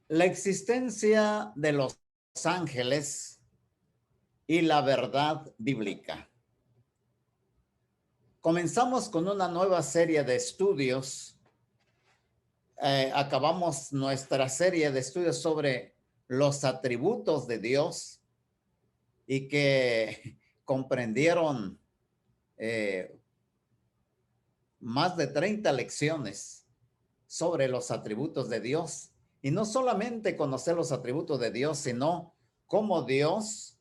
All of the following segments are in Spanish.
La existencia de los ángeles y la verdad bíblica. Comenzamos con una nueva serie de estudios. Acabamos nuestra serie de estudios sobre los atributos de Dios y que comprendieron más de 30 lecciones sobre los atributos de Dios. Y no solamente conocer los atributos de Dios, sino cómo Dios,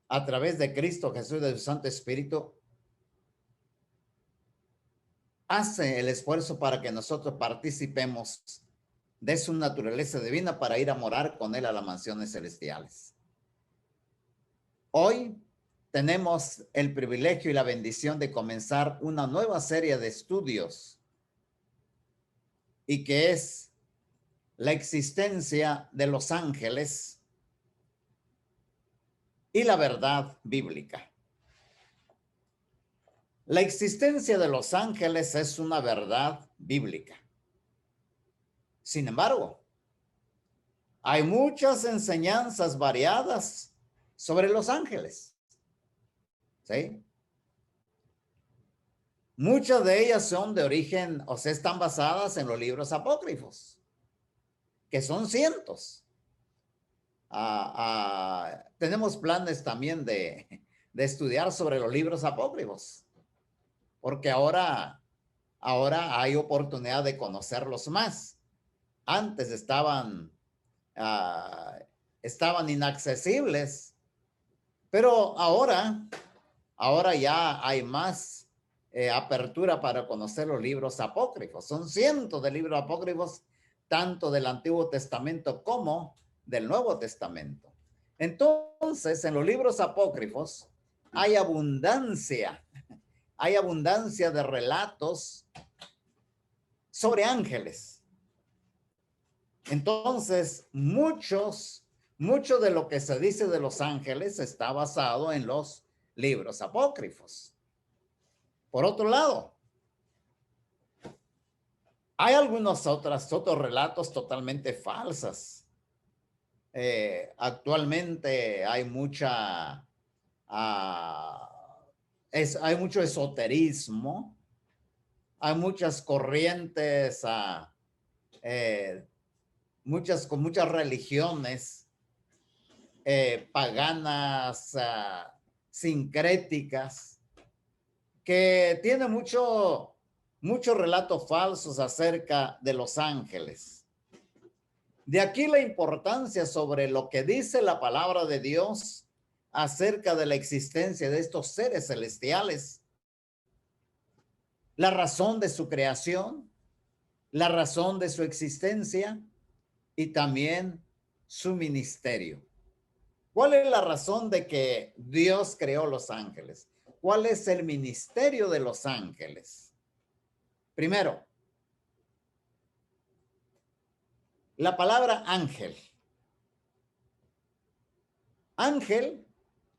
a través de Cristo Jesús y de su Santo Espíritu, hace el esfuerzo para que nosotros participemos de su naturaleza divina para ir a morar con Él a las mansiones celestiales. Hoy tenemos el privilegio y la bendición de comenzar una nueva serie de estudios y que es la existencia de los ángeles y la verdad bíblica. La existencia de los ángeles es una verdad bíblica. Sin embargo, hay muchas enseñanzas variadas sobre los ángeles. ¿Sí? Muchas de ellas son de origen, o sea, están basadas en los libros apócrifos, que son cientos. Tenemos planes también de estudiar sobre los libros apócrifos, porque ahora hay oportunidad de conocerlos más. Antes estaban inaccesibles, pero ahora ya hay más apertura para conocer los libros apócrifos. Son cientos de libros apócrifos, tanto del Antiguo Testamento como del Nuevo Testamento. Entonces, en los libros apócrifos hay abundancia de relatos sobre ángeles. Entonces, mucho de lo que se dice de los ángeles está basado en los libros apócrifos. Por otro lado, hay algunos otros relatos totalmente falsos. Actualmente hay hay mucho esoterismo, hay muchas corrientes, con muchas religiones paganas, sincréticas, que tienen muchos relatos falsos acerca de los ángeles. De aquí la importancia sobre lo que dice la palabra de Dios acerca de la existencia de estos seres celestiales, la razón de su creación, la razón de su existencia y también su ministerio. ¿Cuál es la razón de que Dios creó los ángeles? ¿Cuál es el ministerio de los ángeles? Primero, la palabra ángel. Ángel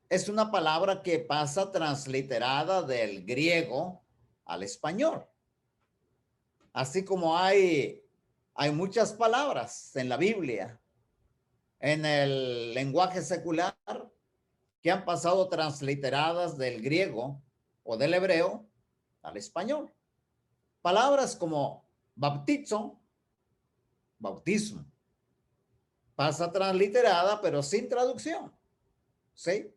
es una palabra que pasa transliterada del griego al español. Así como hay muchas palabras en la Biblia, en el lenguaje secular, que han pasado transliteradas del griego o del hebreo al español. Palabras como bautizo, bautismo, pasa transliterada pero sin traducción. ¿Sí?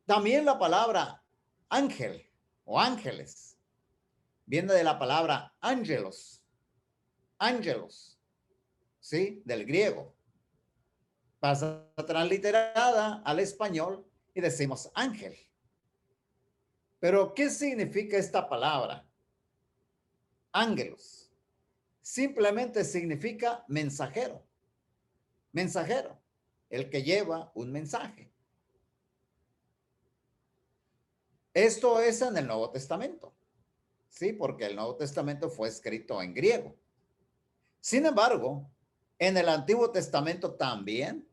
También la palabra ángel o ángeles viene de la palabra ángelos, ¿sí? Del griego. Pasa transliterada al español y decimos ángel. Pero, ¿qué significa esta palabra? Ángelos. Simplemente significa mensajero. Mensajero, el que lleva un mensaje. Esto es en el Nuevo Testamento. Sí, porque el Nuevo Testamento fue escrito en griego. Sin embargo, en el Antiguo Testamento también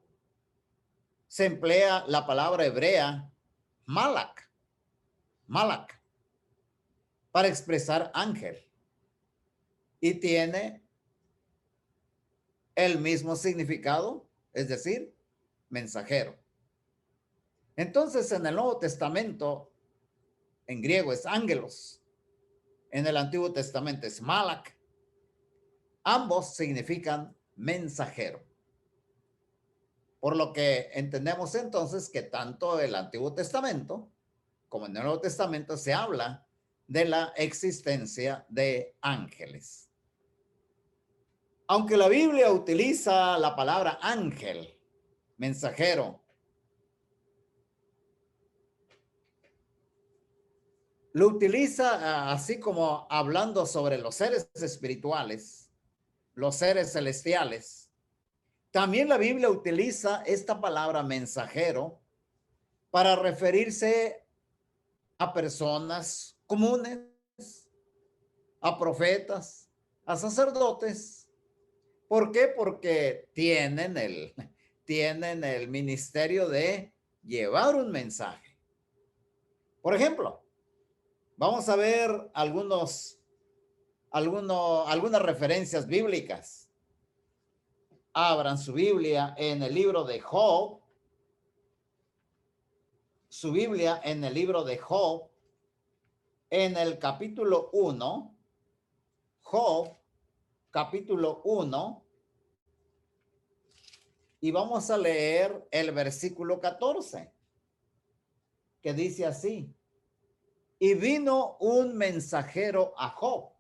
se emplea la palabra hebrea malak, para expresar ángel. Y tiene el mismo significado, es decir, mensajero. Entonces, en el Nuevo Testamento, en griego es ángelos, en el Antiguo Testamento es malak. Ambos significan mensajero. Por lo que entendemos entonces que tanto el Antiguo Testamento como en el Nuevo Testamento se habla de la existencia de ángeles. Aunque la Biblia utiliza la palabra ángel, mensajero, lo utiliza así como hablando sobre los seres espirituales, los seres celestiales. También la Biblia utiliza esta palabra mensajero para referirse a personas comunes, a profetas, a sacerdotes. ¿Por qué? Porque tienen el ministerio de llevar un mensaje. Por ejemplo, vamos a ver algunas referencias bíblicas. Abran su Biblia en el libro de Job. Su Biblia en el libro de Job, en el capítulo 1. Job, capítulo 1. Y vamos a leer el versículo 14, que dice así: y vino un mensajero a Job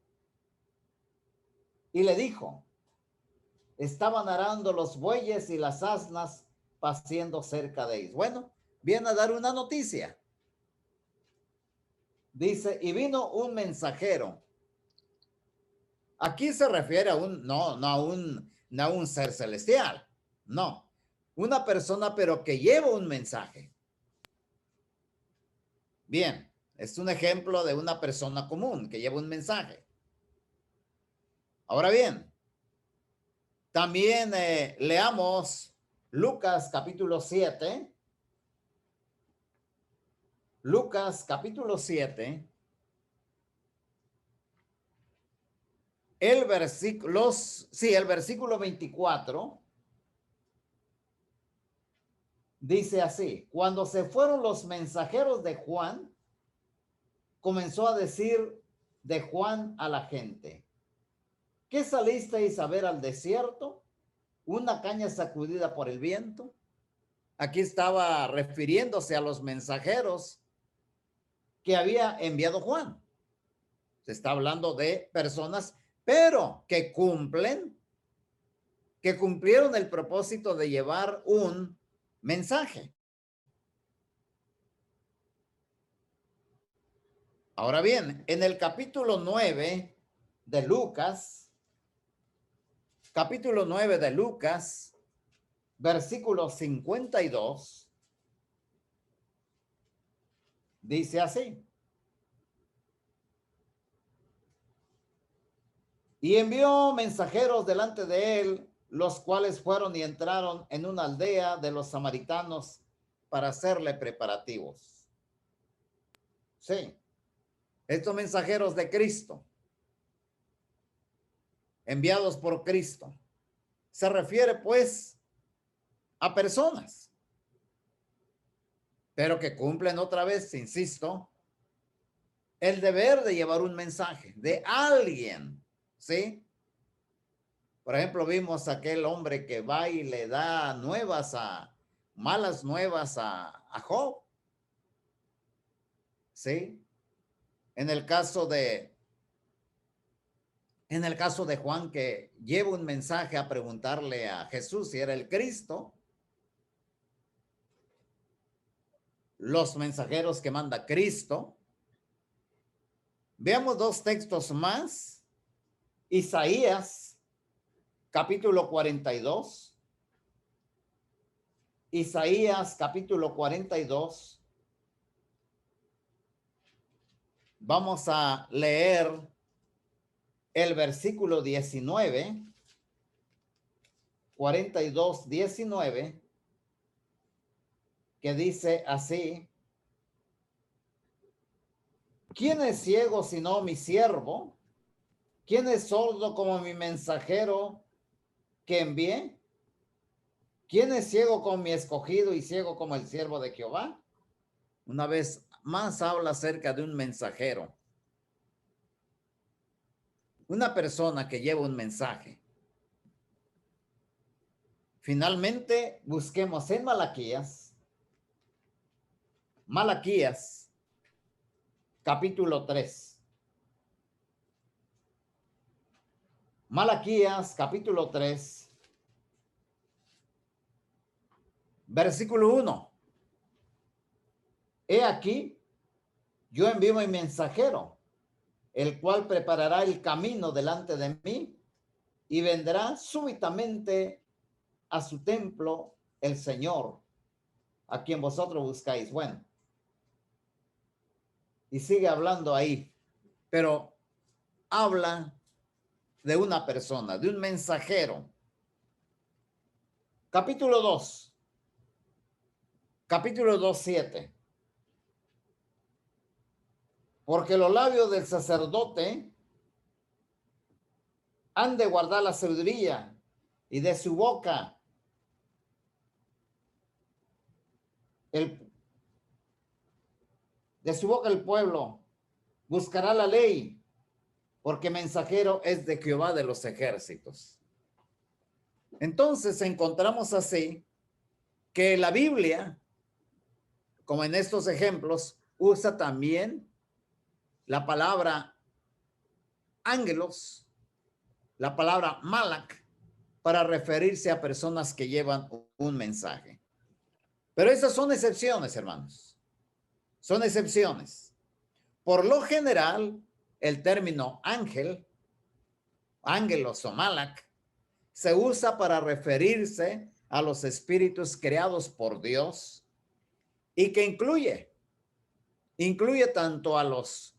y le dijo, estaban arando los bueyes y las asnas paciendo cerca de ellos. Bueno, viene a dar una noticia. Dice, y vino un mensajero. Aquí se refiere a no a un ser celestial, no, una persona pero que lleva un mensaje. Bien, es un ejemplo de una persona común que lleva un mensaje. Ahora bien, también leamos Lucas capítulo 7. Lucas capítulo 7. El versículo 24 dice así: cuando se fueron los mensajeros de Juan, comenzó a decir de Juan a la gente, ¿qué salisteis a ver al desierto? ¿Una caña sacudida por el viento? Aquí estaba refiriéndose a los mensajeros que había enviado Juan. Se está hablando de personas, pero que cumplieron el propósito de llevar un mensaje. Ahora bien, en el capítulo 9 de Lucas, versículo 52, dice así: y envió mensajeros delante de él, los cuales fueron y entraron en una aldea de los samaritanos para hacerle preparativos. Sí, estos mensajeros de Cristo, enviados por Cristo, se refiere pues a personas, pero que cumplen otra vez, insisto, el deber de llevar un mensaje de alguien, ¿sí? Por ejemplo, vimos aquel hombre que va y le da malas nuevas a Job, ¿sí? En el caso de Juan, que lleva un mensaje a preguntarle a Jesús si era el Cristo, los mensajeros que manda Cristo. Veamos dos textos más. Isaías, capítulo 42. Isaías, capítulo 42. Vamos a leer el versículo 19. 42, 19, que dice así: ¿quién es ciego sino mi siervo? ¿Quién es sordo como mi mensajero que envié? ¿Quién es ciego como mi escogido y ciego como el siervo de Jehová? Una vez más habla acerca de un mensajero, una persona que lleva un mensaje. Finalmente, busquemos en Malaquías, capítulo 3. Malaquías, capítulo 3, versículo 1. He aquí, yo envío mi mensajero, el cual preparará el camino delante de mí, y vendrá súbitamente a su templo el Señor, a quien vosotros buscáis. Bueno, y sigue hablando ahí, pero habla de una persona, de un mensajero. Capítulo 2, capítulo 2, 7. Porque los labios del sacerdote han de guardar la sabiduría, y de su boca el, el pueblo buscará la ley, porque mensajero es de Jehová de los ejércitos. Entonces encontramos así que la Biblia, como en estos ejemplos, usa también la palabra ángelos, la palabra malak, para referirse a personas que llevan un mensaje. Pero esas son excepciones, hermanos. Son excepciones. Por lo general, el término ángel, ángelos o malak, se usa para referirse a los espíritus creados por Dios y que incluye tanto a los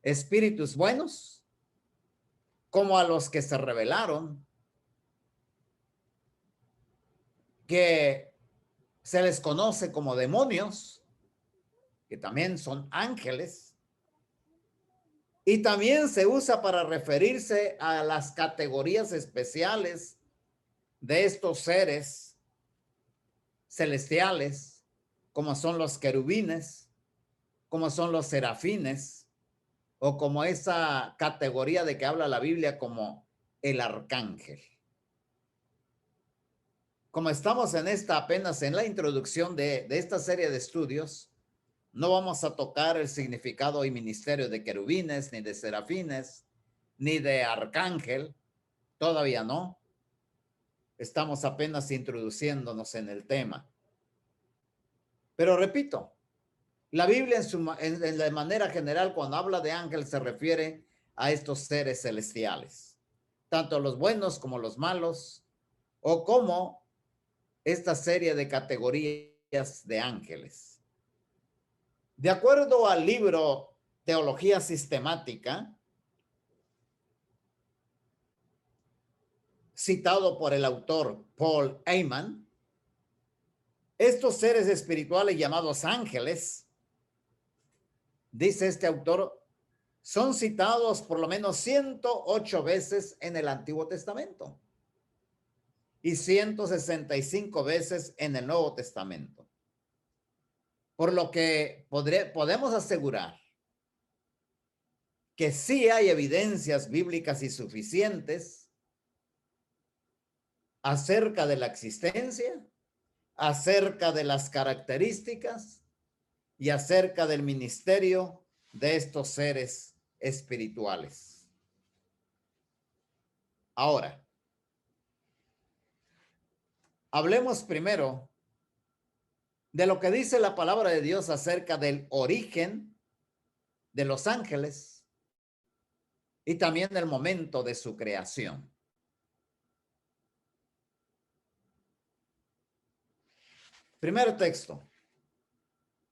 espíritus buenos como a los que se rebelaron, que se les conoce como demonios, que también son ángeles, y también se usa para referirse a las categorías especiales de estos seres celestiales, como son los querubines, como son los serafines, o como esa categoría de que habla la Biblia como el arcángel. Como estamos en esta apenas en la introducción de esta serie de estudios, no vamos a tocar el significado y ministerio de querubines, ni de serafines, ni de arcángel, todavía no. Estamos apenas introduciéndonos en el tema. Pero repito, la Biblia en la manera general, cuando habla de ángel, se refiere a estos seres celestiales, tanto los buenos como los malos, o como esta serie de categorías de ángeles. De acuerdo al libro Teología Sistemática, citado por el autor Paul Eyman, estos seres espirituales llamados ángeles, dice este autor, son citados por lo menos 108 veces en el Antiguo Testamento y 165 veces en el Nuevo Testamento. Por lo que podemos asegurar que sí hay evidencias bíblicas y suficientes acerca de la existencia, acerca de las características y acerca del ministerio de estos seres espirituales. Ahora, hablemos primero de lo que dice la palabra de Dios acerca del origen de los ángeles y también del momento de su creación. Primer texto,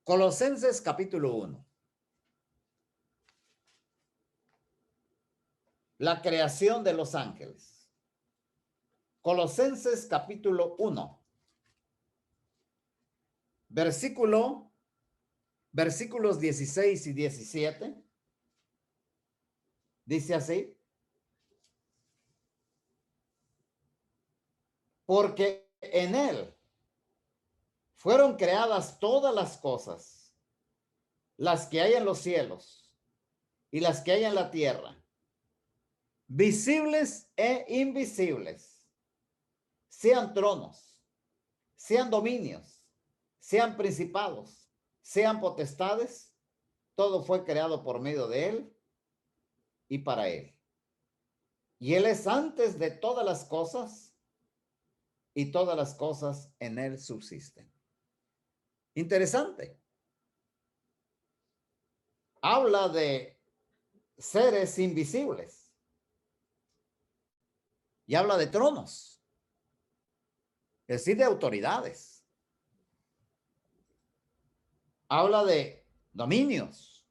Colosenses capítulo 1. La creación de los ángeles. Colosenses capítulo 1. Versículos 16 y 17. Dice así. porque en él fueron creadas todas las cosas, las que hay en los cielos y las que hay en la tierra, visibles e invisibles, sean tronos, sean dominios, sean principados, sean potestades, todo fue creado por medio de él y para él. Y él es antes de todas las cosas y todas las cosas en él subsisten. Interesante. Habla de seres invisibles y habla de tronos, es decir, de autoridades. Habla de dominios.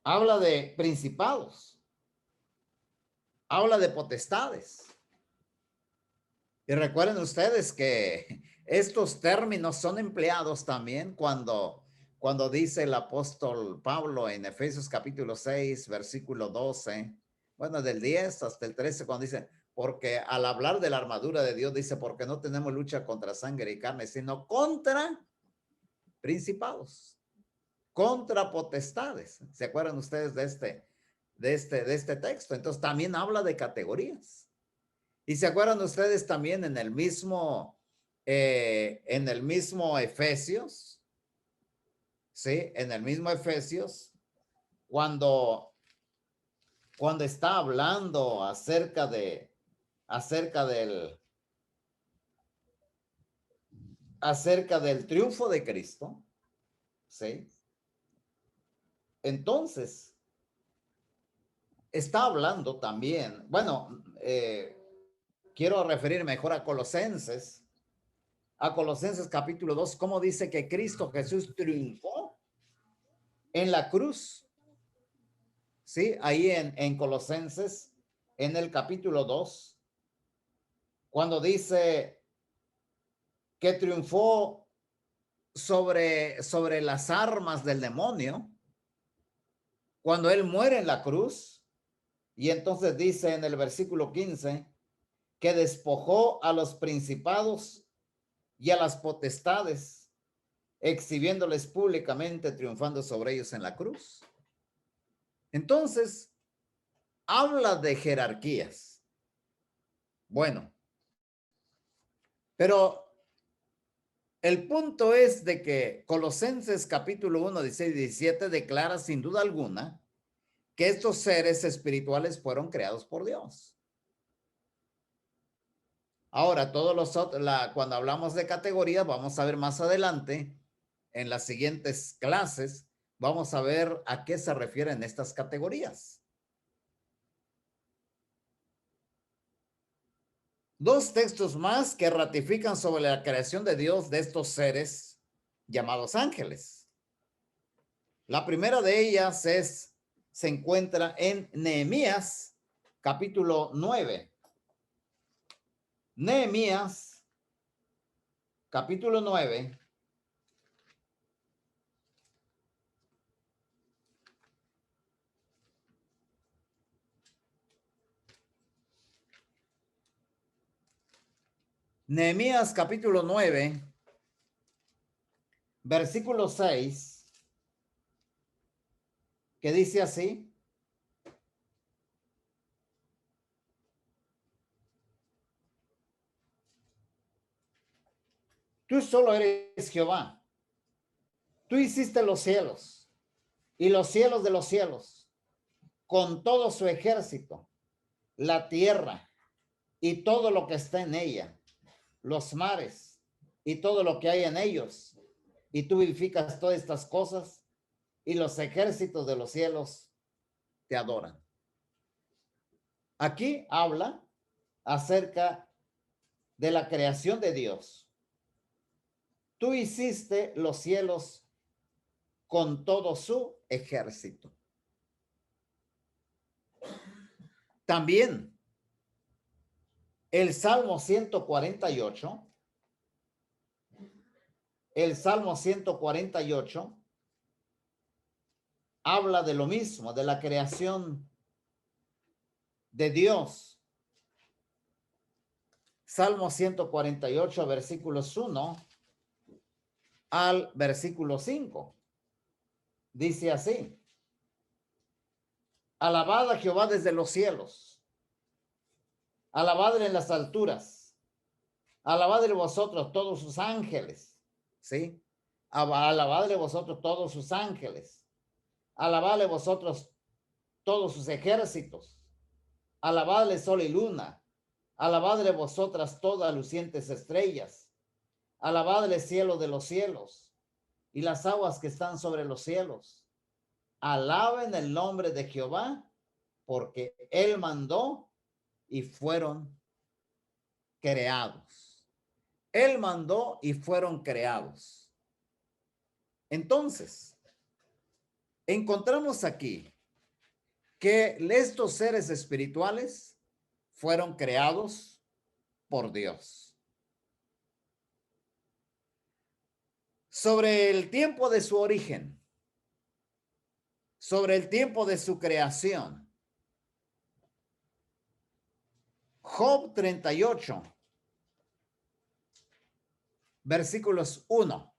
Habla de principados. Habla de potestades. Y recuerden ustedes que estos términos son empleados también cuando dice el apóstol Pablo en Efesios capítulo 6, versículo 12, bueno, del 10 hasta el 13, cuando dice, porque al hablar de la armadura de Dios, dice, porque no tenemos lucha contra sangre y carne, sino contra principados, contra potestades. ¿Se acuerdan ustedes de este texto? Entonces también habla de categorías. Y se acuerdan ustedes también en el mismo Efesios, ¿sí? En el mismo Efesios, cuando está hablando acerca del triunfo de Cristo, ¿sí? Entonces, está hablando también, bueno, quiero referirme mejor a Colosenses capítulo 2, cómo dice que Cristo Jesús triunfó en la cruz. Sí, ahí en Colosenses, en el capítulo 2, cuando dice que triunfó sobre las armas del demonio, cuando él muere en la cruz, y entonces dice en el versículo 15, que despojó a los principados y a las potestades, exhibiéndoles públicamente, triunfando sobre ellos en la cruz. Entonces, habla de jerarquías. Bueno, pero el punto es de que Colosenses capítulo 1, 16 y 17 declara sin duda alguna que estos seres espirituales fueron creados por Dios. Ahora, cuando hablamos de categorías, vamos a ver más adelante, en las siguientes clases, vamos a ver a qué se refieren estas categorías. Dos textos más que ratifican sobre la creación de Dios de estos seres llamados ángeles. La primera de ellas se encuentra en Nehemías, capítulo 9. Nehemías, capítulo 9. Nehemías, capítulo 9, versículo 6, que dice así: tú solo eres Jehová. Tú hiciste los cielos y los cielos de los cielos, con todo su ejército, la tierra y todo lo que está en ella, los mares y todo lo que hay en ellos. Y tú vivificas todas estas cosas y los ejércitos de los cielos te adoran. Aquí habla acerca de la creación de Dios. Tú hiciste los cielos con todo su ejército. También el Salmo 148, habla de lo mismo, de la creación de Dios Salmo 148, versículos 1 al versículo 5. Dice así: alabad a Jehová desde los cielos, alabadle en las alturas, alabadle vosotros todos sus ángeles, ¿sí? Alabadle vosotros todos sus ángeles, alabadle vosotros todos sus ejércitos, alabadle sol y luna, alabadle vosotras todas lucientes estrellas, alabadle cielo de los cielos y las aguas que están sobre los cielos. Alaben el nombre de Jehová, porque él mandó y fueron creados. Él mandó y fueron creados. Entonces, encontramos aquí que estos seres espirituales fueron creados por Dios. Sobre el tiempo de su origen, sobre el tiempo de su creación, Job 38, versículos 1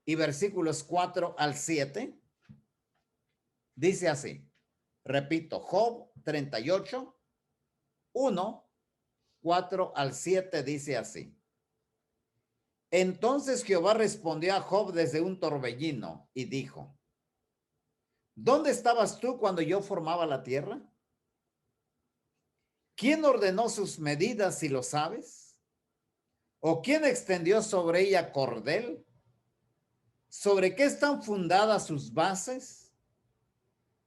y versículos 4 al 7, dice así. Repito, Job 38, 1, 4 al 7 dice así. Entonces Jehová respondió a Job desde un torbellino y dijo: ¿dónde estabas tú cuando yo formaba la tierra? ¿Quién ordenó sus medidas, si lo sabes? ¿O quién extendió sobre ella cordel? ¿Sobre qué están fundadas sus bases?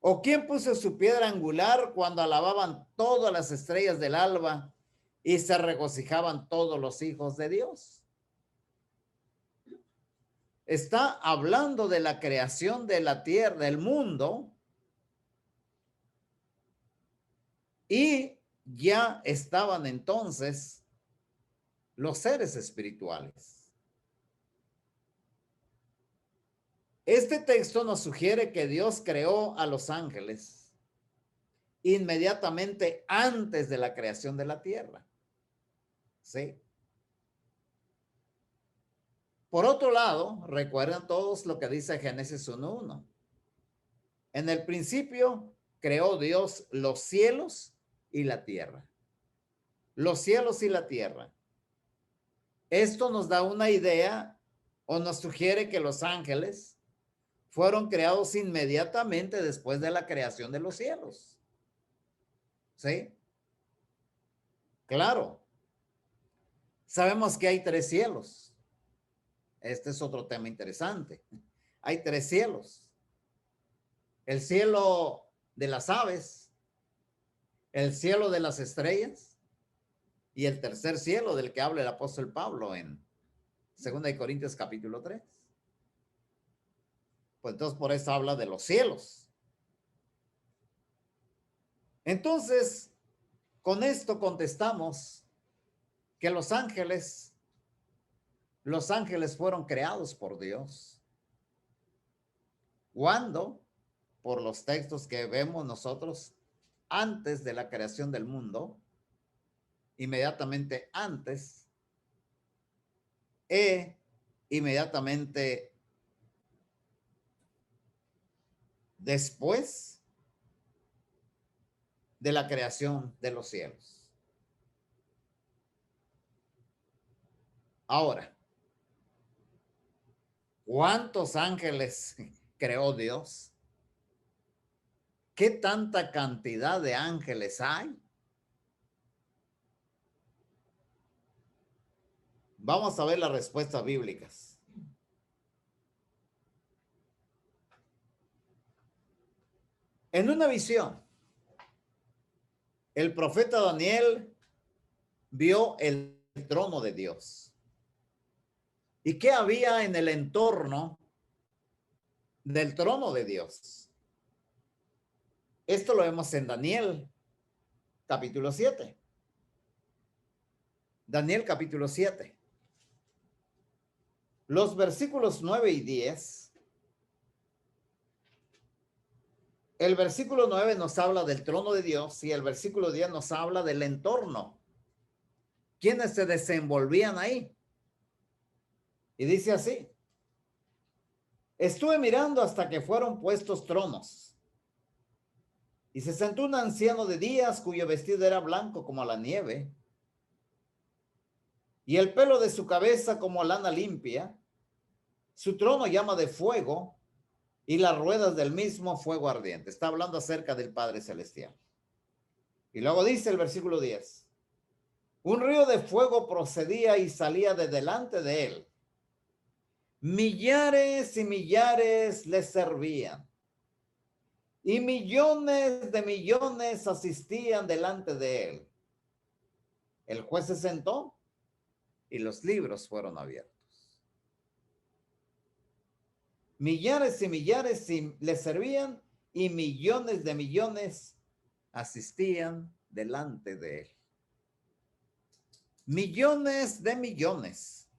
¿O quién puso su piedra angular cuando alababan todas las estrellas del alba y se regocijaban todos los hijos de Dios? Está hablando de la creación de la tierra, del mundo, y ya estaban entonces los seres espirituales. Este texto nos sugiere que Dios creó a los ángeles inmediatamente antes de la creación de la tierra. ¿Sí? Por otro lado, recuerdan todos lo que dice Génesis 1:1. En el principio creó Dios los cielos y la tierra. Los cielos y la tierra. Esto nos da una idea o nos sugiere que los ángeles fueron creados inmediatamente después de la creación de los cielos. ¿Sí? Claro. Sabemos que hay tres cielos. Este es otro tema interesante. Hay tres cielos. El cielo de las aves, el cielo de las estrellas y el tercer cielo del que habla el apóstol Pablo en 2 Corintios capítulo 3. Pues entonces por eso habla de los cielos. Entonces, con esto contestamos que los ángeles fueron creados por Dios. ¿Cuándo? Por los textos que vemos nosotros antes de la creación del mundo, inmediatamente antes, inmediatamente después de la creación de los cielos. Ahora, ¿cuántos ángeles creó Dios? ¿Qué tanta cantidad de ángeles hay? Vamos a ver las respuestas bíblicas. En una visión, el profeta Daniel vio el trono de Dios. ¿Y qué había en el entorno del trono de Dios? Esto lo vemos en Daniel, capítulo 7. Daniel, capítulo 7. Los versículos 9 y 10. el versículo 9 nos habla del trono de Dios y el versículo 10 nos habla del entorno. ¿Quiénes se desenvolvían ahí? Y dice así: estuve mirando hasta que fueron puestos tronos. Y se sentó un anciano de días cuyo vestido era blanco como la nieve, y el pelo de su cabeza como lana limpia. Su trono llama de fuego, y las ruedas del mismo fuego ardiente. Está hablando acerca del Padre Celestial. Y luego dice el versículo 10: un río de fuego procedía y salía de delante de él. Millares y millares le servían, y millones de millones asistían delante de él. El juez se sentó y los libros fueron abiertos. Millares y millares le servían y millones de millones asistían delante de él. Millones de millones.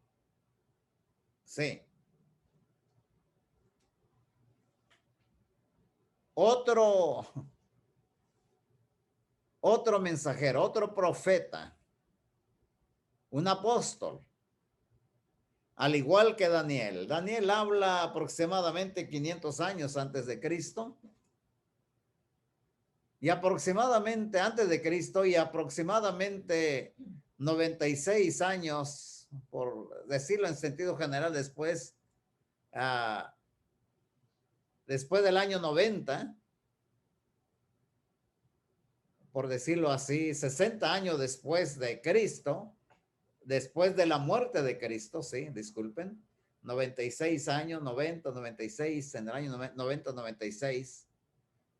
Sí. Otro mensajero, otro profeta, un apóstol, al igual que Daniel. Daniel habla aproximadamente 500 años antes de Cristo. Y aproximadamente antes de Cristo y aproximadamente 96 años, por decirlo en sentido general, después del año 90, por decirlo así, 60 años después de Cristo, después de la muerte de Cristo, sí, disculpen, 96 años, 90, 96, en el año 90, 96,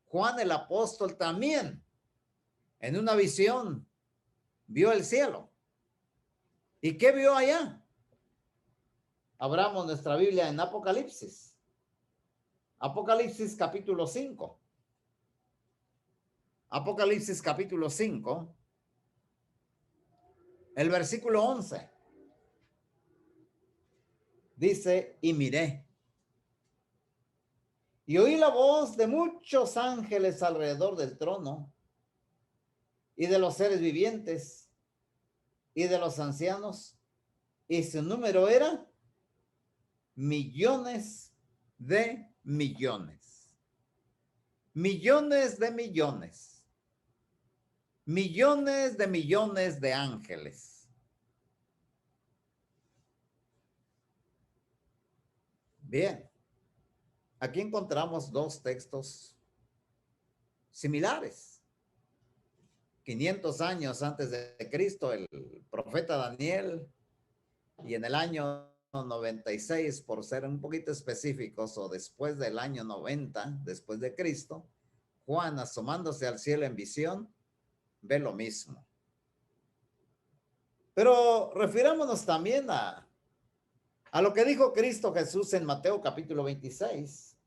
Juan el apóstol también, en una visión, vio el cielo. ¿Y qué vio allá? Abramos nuestra Biblia en Apocalipsis. Apocalipsis capítulo 5. Apocalipsis capítulo 5. El versículo 11. Dice: y miré. Y oí la voz de muchos ángeles alrededor del trono, y de los seres vivientes, y de los ancianos, y su número era millones de millones. Millones de millones. Millones de millones de ángeles. Bien, aquí encontramos dos textos similares. 500 años antes de Cristo, el profeta Daniel, y en el año 96, por ser un poquito específicos, o después del año 90, después de Cristo, Juan, asomándose al cielo en visión, ve lo mismo. Pero refirámonos también a lo que dijo Cristo Jesús en Mateo capítulo 26.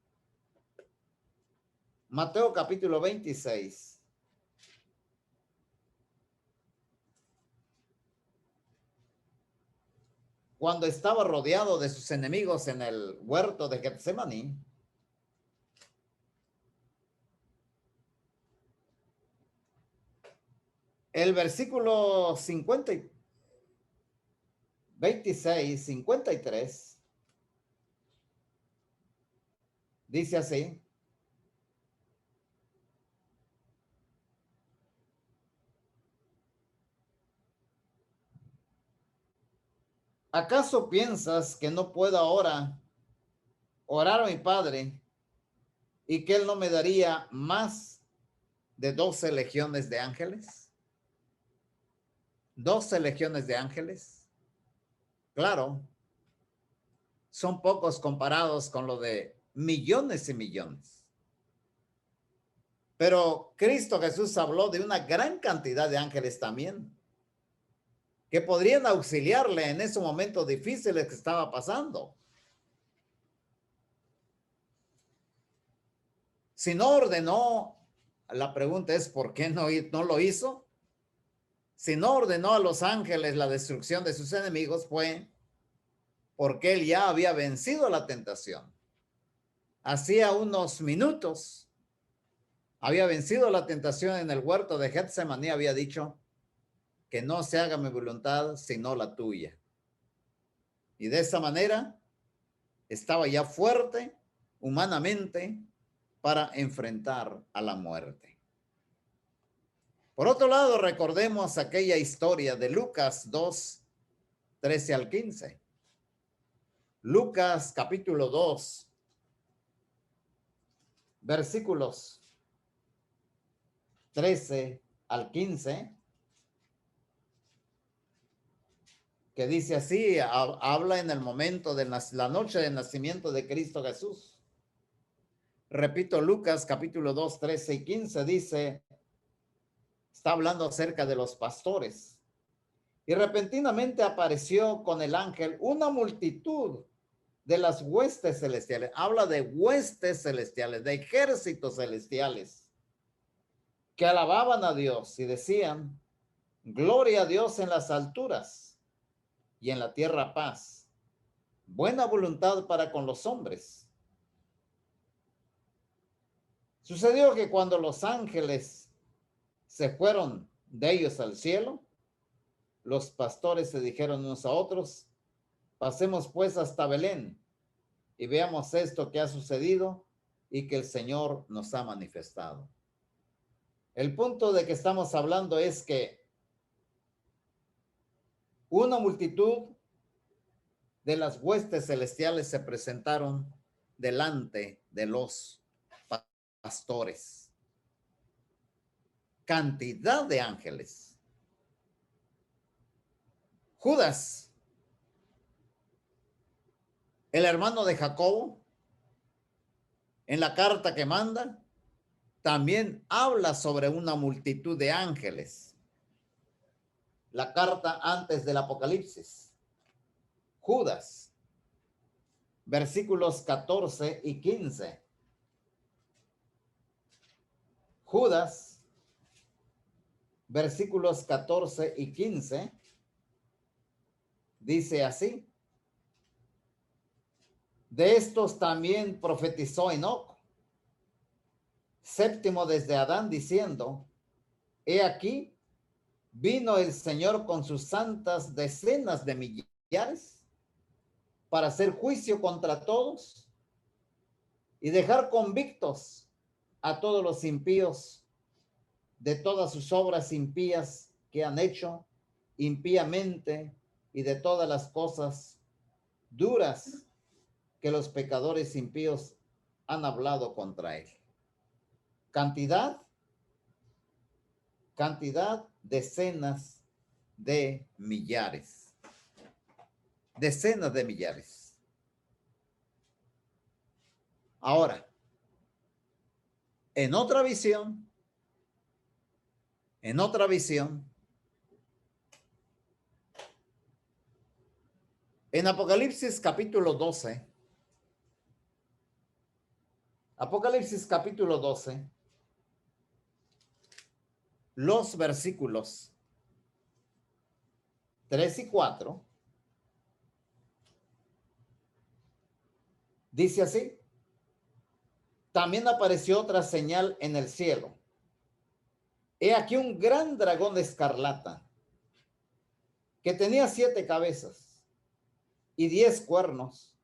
Mateo capítulo 26. Cuando estaba rodeado de sus enemigos en el huerto de Getsemaní, el versículo 26, 53, dice así: ¿acaso piensas que no puedo ahora orar a mi Padre y que Él no me daría más de 12 legiones de ángeles? 12 legiones de ángeles. Claro, son pocos comparados con lo de millones y millones. Pero Cristo Jesús habló de una gran cantidad de ángeles también, que podrían auxiliarle en esos momentos difíciles que estaba pasando. Si no ordenó, la pregunta es ¿por qué no lo hizo? Si no ordenó a los ángeles la destrucción de sus enemigos, fue porque él ya había vencido la tentación. Hacía unos minutos había vencido la tentación en el huerto de Getsemaní, había dicho que no se haga mi voluntad sino la tuya. Y de esa manera estaba ya fuerte humanamente para enfrentar a la muerte. Por otro lado, recordemos aquella historia de Lucas 2, 13 al 15. Lucas capítulo 2, versículos 13 al 15, que dice así, habla en el momento de la noche del nacimiento de Cristo Jesús. Repito, Lucas capítulo 2, 13 y 15 dice, está hablando acerca de los pastores. Y repentinamente apareció con el ángel una multitud de las huestes celestiales. Habla de huestes celestiales, de ejércitos celestiales, que alababan a Dios y decían, gloria a Dios en las alturas y en la tierra paz, buena voluntad para con los hombres. Sucedió que cuando los ángeles se fueron de ellos al cielo, los pastores se dijeron unos a otros, pasemos pues hasta Belén y veamos esto que ha sucedido y que el Señor nos ha manifestado. El punto de que estamos hablando es que una multitud de las huestes celestiales se presentaron delante de los pastores. Cantidad de ángeles. Judas, el hermano de Jacobo, en la carta que manda, también habla sobre una multitud de ángeles. La carta antes del Apocalipsis. Judas, versículos 14 y 15. Judas, versículos 14 y 15, dice así. De estos también profetizó Enoc, séptimo desde Adán, diciendo, he aquí, vino el Señor con sus santas decenas de millares para hacer juicio contra todos y dejar convictos a todos los impíos de todas sus obras impías que han hecho impíamente y de todas las cosas duras que los pecadores impíos han hablado contra él. Cantidad, decenas de millares. Decenas de millares. Ahora, en otra visión, en Apocalipsis capítulo 12, los versículos 3 y 4, dice así, también apareció otra señal en el cielo. He aquí un gran dragón de escarlata, que tenía 7 cabezas y 10 cuernos,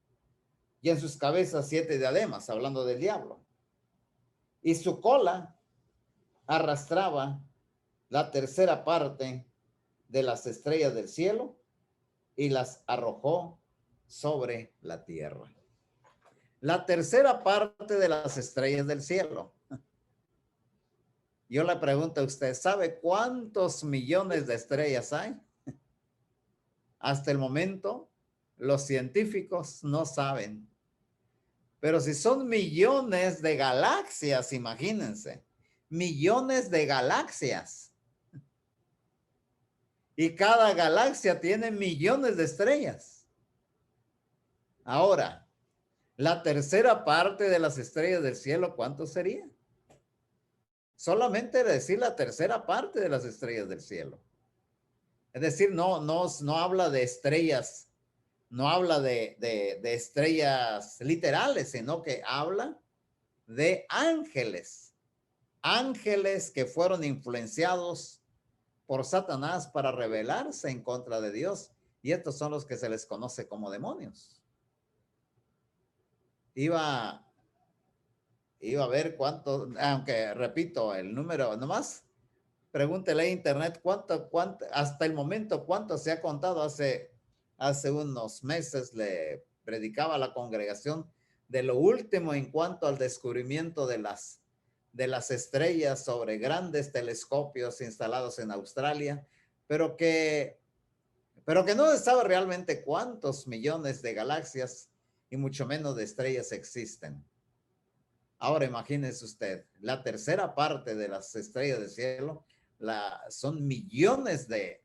y en sus cabezas 7 diademas, hablando del diablo. Y su cola arrastraba la tercera parte de las estrellas del cielo y las arrojó sobre la tierra. La tercera parte de las estrellas del cielo. Yo le pregunto a usted, ¿sabe cuántos millones de estrellas hay? Hasta el momento, los científicos no saben. Pero si son millones de galaxias, imagínense, millones de galaxias. Y cada galaxia tiene millones de estrellas. Ahora, la tercera parte de las estrellas del cielo, ¿cuánto sería? Solamente decir la tercera parte de las estrellas del cielo. Es decir, no habla de estrellas, no habla de estrellas literales, sino que habla de ángeles. ángeles que fueron influenciados por Satanás para rebelarse en contra de Dios. Y estos son los que se les conoce como demonios. Iba a ver cuánto, aunque repito, el número, nomás pregúntele a internet cuánto, hasta el momento, cuánto se ha contado. Hace unos meses le predicaba a la congregación de lo último en cuanto al descubrimiento de las estrellas sobre grandes telescopios instalados en Australia, pero que no se sabe realmente cuántos millones de galaxias y mucho menos de estrellas existen. Ahora imagínese usted, la tercera parte de las estrellas del cielo son millones de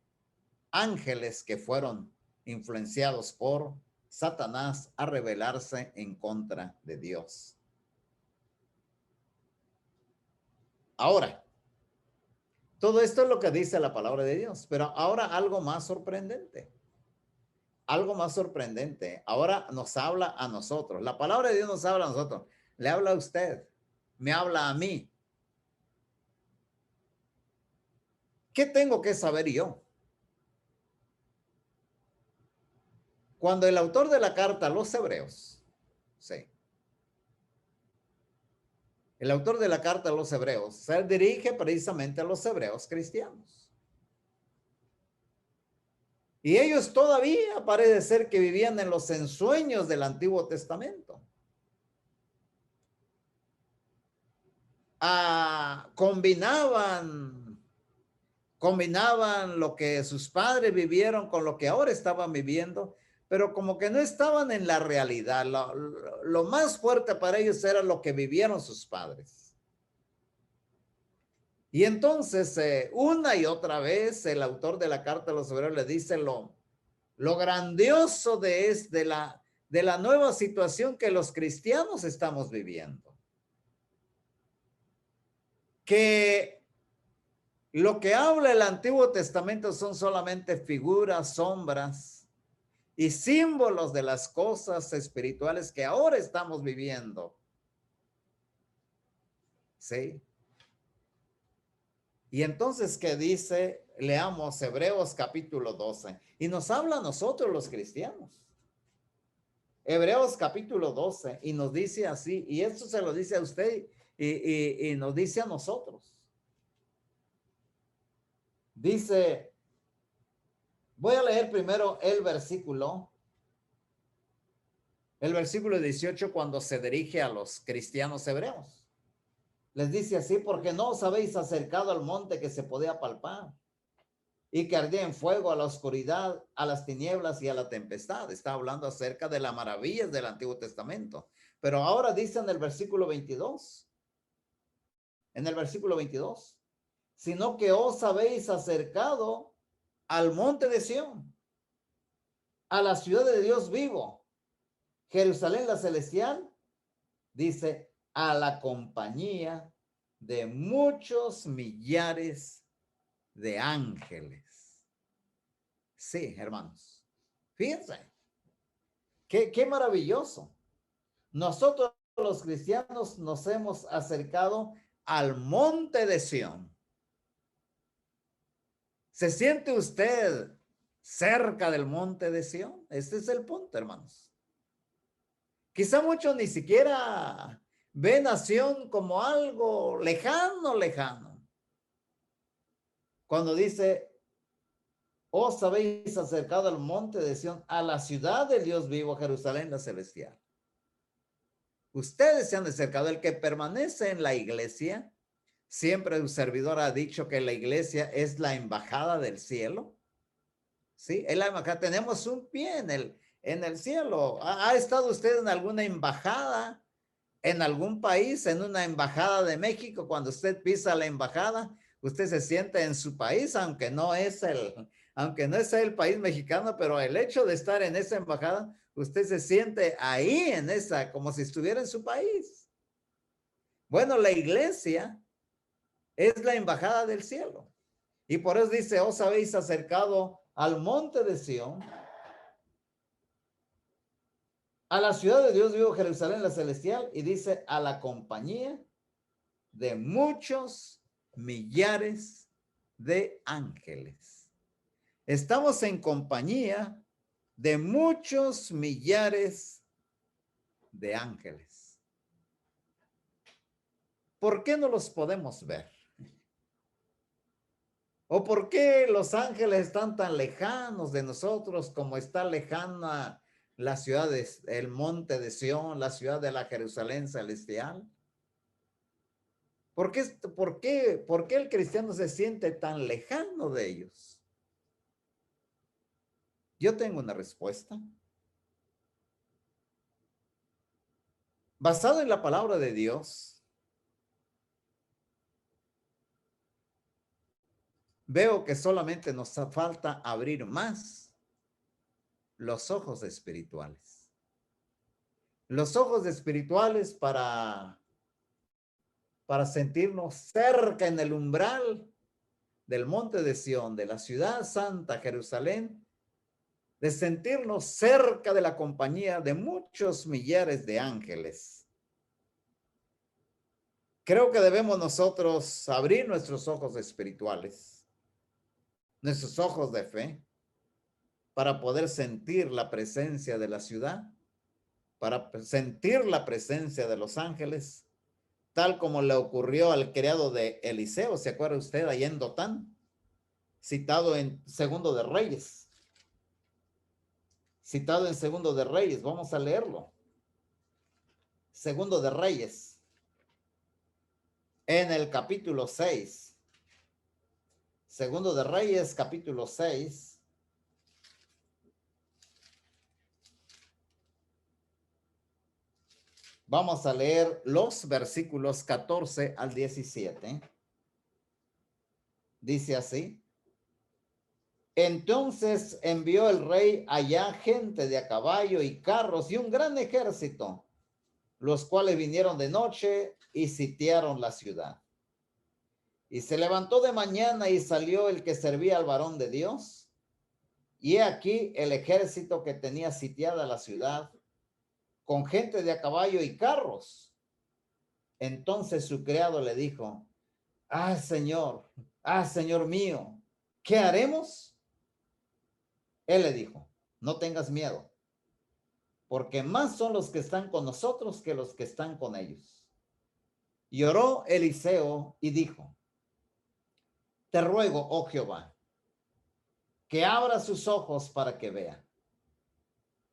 ángeles que fueron influenciados por Satanás a rebelarse en contra de Dios. Ahora, todo esto es lo que dice la palabra de Dios, pero ahora algo más sorprendente. Algo más sorprendente. Ahora nos habla a nosotros. La palabra de Dios nos habla a nosotros. Le habla a usted. Me habla a mí. ¿Qué tengo que saber yo? Cuando el autor de la carta a los hebreos, sí, el autor de la carta a los hebreos se dirige precisamente a los hebreos cristianos. Y ellos todavía parece ser que vivían en los ensueños del Antiguo Testamento. Combinaban lo que sus padres vivieron con lo que ahora estaban viviendo, pero como que no estaban en la realidad. Lo más fuerte para ellos era lo que vivieron sus padres. Y entonces, una y otra vez, el autor de la carta a los hebreos le dice lo grandioso de la nueva situación que los cristianos estamos viviendo. Que lo que habla el Antiguo Testamento son solamente figuras, sombras y símbolos de las cosas espirituales que ahora estamos viviendo. ¿Sí? Y entonces, ¿qué dice? Leamos Hebreos capítulo 12. Y nos habla a nosotros los cristianos. Hebreos capítulo 12. Y nos dice así. Y esto se lo dice a usted y nos dice a nosotros. Dice, voy a leer primero el versículo 18 cuando se dirige a los cristianos hebreos. Les dice así, porque no os habéis acercado al monte que se podía palpar y que ardía en fuego, a la oscuridad, a las tinieblas y a la tempestad. Está hablando acerca de las maravillas del Antiguo Testamento. Pero ahora dice en el versículo 22, sino que os habéis acercado al monte de Sión, a la ciudad de Dios vivo, Jerusalén la celestial, dice, a la compañía de muchos millares de ángeles. Sí, hermanos. Fíjense, qué maravilloso. Nosotros los cristianos nos hemos acercado al monte de Sión. ¿Se siente usted cerca del monte de Sión? Este es el punto, hermanos. Quizá muchos ni siquiera ven a Sión como algo lejano, lejano. Cuando dice, os habéis acercado al monte de Sión, a la ciudad del Dios vivo, Jerusalén la celestial. Ustedes se han acercado. El que permanece en la iglesia, siempre un servidor ha dicho que la iglesia es la embajada del cielo. Sí, es la embajada. Tenemos un pie en el cielo. ¿Ha estado usted en alguna embajada? En algún país, en una embajada de México, cuando usted pisa la embajada, usted se siente en su país, aunque no es el país mexicano, pero el hecho de estar en esa embajada, usted se siente ahí como si estuviera en su país. Bueno, la iglesia es la embajada del cielo. Y por eso dice, os habéis acercado al monte de Sión, a la ciudad de Dios vivo, Jerusalén la celestial, y dice, a la compañía de muchos millares de ángeles. Estamos en compañía de muchos millares de ángeles. ¿Por qué no los podemos ver? ¿O por qué los ángeles están tan lejanos de nosotros como está lejana la ciudad el monte de Sión, la ciudad de la Jerusalén celestial? ¿Por qué el cristiano se siente tan lejano de ellos? Yo tengo una respuesta. Basado en la palabra de Dios, veo que solamente nos falta abrir más los ojos espirituales. Los ojos espirituales para sentirnos cerca en el umbral del monte de Sión, de la ciudad santa Jerusalén, de sentirnos cerca de la compañía de muchos millares de ángeles. Creo que debemos nosotros abrir nuestros ojos espirituales, nuestros ojos de fe, para poder sentir la presencia de la ciudad, para sentir la presencia de los ángeles, tal como le ocurrió al criado de Eliseo, ¿se acuerda usted? Allá en Dotán, citado en Segundo de Reyes. Citado en Segundo de Reyes, vamos a leerlo. Segundo de Reyes, en el capítulo 6. Segundo de Reyes, capítulo 6. Vamos a leer los versículos 14 al 17. Dice así: entonces envió el rey allá gente de a caballo y carros y un gran ejército, los cuales vinieron de noche y sitiaron la ciudad. Y se levantó de mañana y salió el que servía al varón de Dios. Y he aquí el ejército que tenía sitiada la ciudad, con gente de a caballo y carros. Entonces su criado le dijo: Señor mío, ¿qué haremos? Él le dijo: no tengas miedo, porque más son los que están con nosotros que los que están con ellos. Y oró Eliseo y dijo: te ruego, oh Jehová, que abra sus ojos para que vea.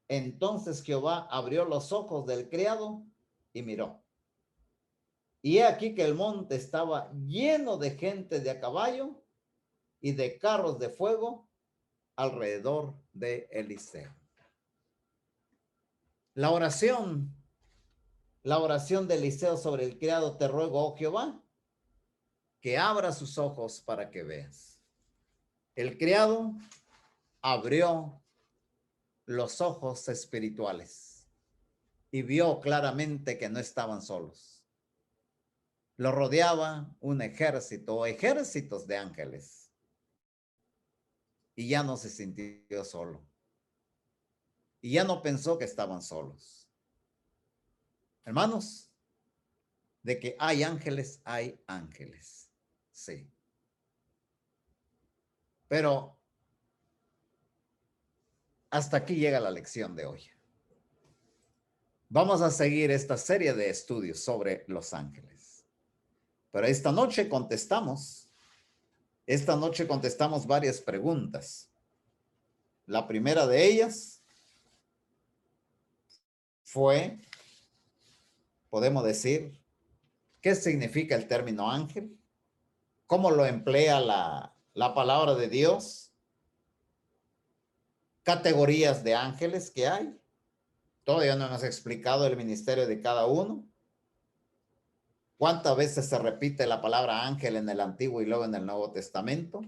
Entonces Jehová abrió los ojos del criado y miró. Y he aquí que el monte estaba lleno de gente de a caballo y de carros de fuego alrededor de Eliseo. La oración de Eliseo sobre el criado: te ruego, oh Jehová, que abra sus ojos para que veas. El criado abrió los ojos espirituales y vio claramente que no estaban solos. Lo rodeaba un ejército o ejércitos de ángeles. Y ya no se sintió solo. Y ya no pensó que estaban solos. Hermanos, de que hay ángeles, hay ángeles. Sí. Pero hasta aquí llega la lección de hoy. Vamos a seguir esta serie de estudios sobre los ángeles. Pero esta noche contestamos varias preguntas. La primera de ellas fue, podemos decir, ¿qué significa el término ángel? ¿Cómo lo emplea la palabra de Dios? Categorías de ángeles que hay. Todavía no hemos explicado el ministerio de cada uno. ¿Cuántas veces se repite la palabra ángel en el Antiguo y luego en el Nuevo Testamento?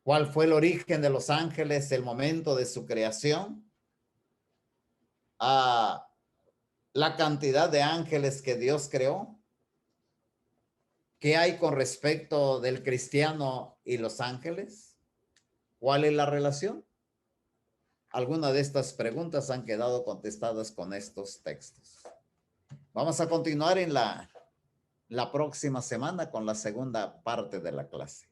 ¿Cuál fue el origen de los ángeles, el momento de su creación? La cantidad de ángeles que Dios creó. ¿Qué hay con respecto del cristiano y los ángeles? ¿Cuál es la relación? Algunas de estas preguntas han quedado contestadas con estos textos. Vamos a continuar en la la próxima semana con la segunda parte de la clase.